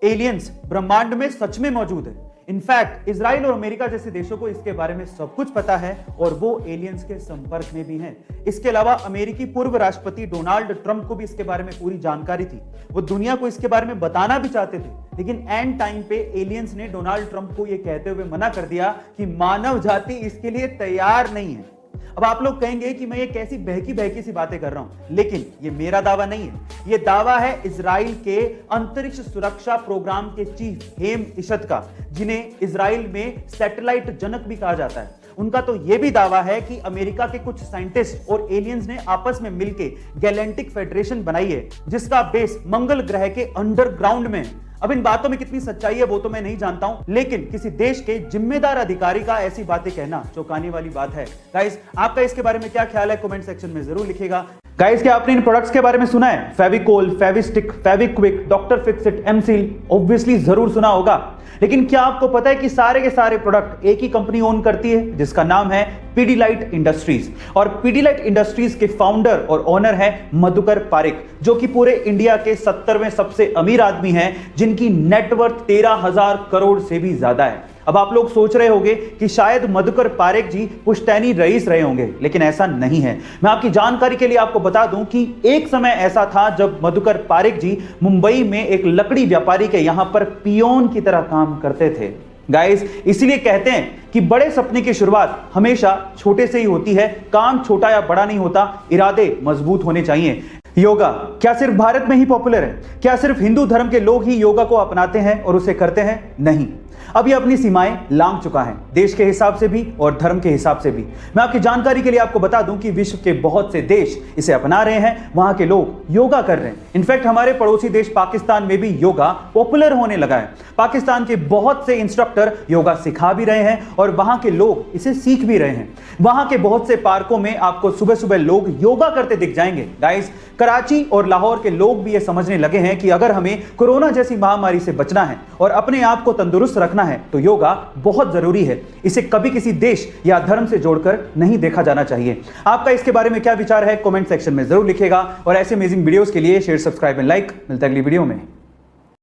Aliens ब्रह्मांड में सच में मौजूद है। इनफैक्ट इजराइल और अमेरिका जैसे देशों को इसके बारे में सब कुछ पता है और वो एलियंस के संपर्क में भी हैं। इसके अलावा अमेरिकी पूर्व राष्ट्रपति डोनाल्ड ट्रंप को भी इसके बारे में पूरी जानकारी थी। वो दुनिया को इसके बारे में बताना भी चाहते थे, लेकिन एंड टाइम पे एलियंस ने डोनाल्ड ट्रंप को यह कहते हुए मना कर दिया कि मानव जाति इसके लिए तैयार नहीं है। अब आप लोग कहेंगे कि मैं ये कैसी बहकी बहकी सी बातें कर रहा हूं, लेकिन ये मेरा दावा नहीं है। ये दावा है इजराइल के अंतरिक्ष सुरक्षा प्रोग्राम के चीफ हेम इशत का, जिन्हें इजराइल में सैटेलाइट जनक भी कहा जाता है। उनका तो यह भी दावा है कि अमेरिका के कुछ साइंटिस्ट और एलियंस ने आपस में मिलकर गैलेक्टिक फेडरेशन बनाई है, जिसका बेस मंगल ग्रह के अंडरग्राउंड में है। अब इन बातों में कितनी सच्चाई है वो तो मैं नहीं जानता हूं, लेकिन किसी देश के जिम्मेदार अधिकारी का ऐसी बातें कहना चौंकाने वाली बात है। गाइस, आपका इसके बारे में क्या ख्याल है? कमेंट सेक्शन में जरूर लिखिएगा। गाइस, क्या आपने इन प्रोडक्ट्स के बारे में सुना है? Fevicol, Fevistick, Fevikwik, doctor Fixit, m seal, obviously जरूर सुना होगा। लेकिन क्या आपको पता है कि सारे के सारे प्रोडक्ट एक ही कंपनी ओन करती है, जिसका नाम है पीडीलाइट इंडस्ट्रीज। और पीडीलाइट इंडस्ट्रीज के फाउंडर और ओनर है मधुकर पारिक, जो कि पूरे इंडिया के 70वें सबसे अमीर आदमी हैं, जिनकी नेटवर्थ 13,000 करोड़ से भी ज्यादा है। अब आप लोग सोच रहे होंगे कि शायद मधुकर पारिक जी पुश्तैनी रईस रहे होंगे, लेकिन ऐसा नहीं है। मैं आपकी जानकारी के लिए आपको बता दूं कि एक समय ऐसा था जब मधुकर पारिक जी मुंबई में एक लकड़ी व्यापारी के यहां पर पियोन की तरह काम करते थे। गाइस, इसलिए कहते हैं कि बड़े सपने की शुरुआत हमेशा छोटे से ही होती है। काम छोटा या बड़ा नहीं होता, इरादे मजबूत होने चाहिए। योगा क्या सिर्फ भारत में ही पॉपुलर है? क्या सिर्फ हिंदू धर्म के लोग ही योगा को अपनाते हैं और उसे करते हैं? नहीं, अब ये अपनी सीमाएं लांघ चुका है, देश के हिसाब से भी और धर्म के हिसाब से भी। मैं आपकी जानकारी के लिए आपको बता दूं कि विश्व के बहुत से देश इसे अपना रहे हैं, वहां के लोग योगा कर रहे हैं। इनफैक्ट हमारे पड़ोसी देश पाकिस्तान में भी योगा पॉपुलर होने लगा है। पाकिस्तान के बहुत से इंस्ट्रक्टर योगा सिखा भी रहे हैं और वहां के लोग इसे सीख भी रहे हैं। वहां के बहुत से पार्कों में आपको सुबह सुबह लोग योगा करते दिख जाएंगे। गाइस, कराची और लाहौर के लोग भी ये समझने लगे हैं कि अगर हमें कोरोना जैसी महामारी से बचना है और अपने आप को तंदुरुस्त रखना है तो योगा बहुत जरूरी है। इसे कभी किसी देश या धर्म से जोड़कर नहीं देखा जाना चाहिए। आपका इसके बारे में क्या विचार है? कमेंट सेक्शन में जरूर लिखिएगा और ऐसे अमेजिंग वीडियोस के लिए शेयर, सब्सक्राइब एंड लाइक। मिलता है अगली वीडियो में।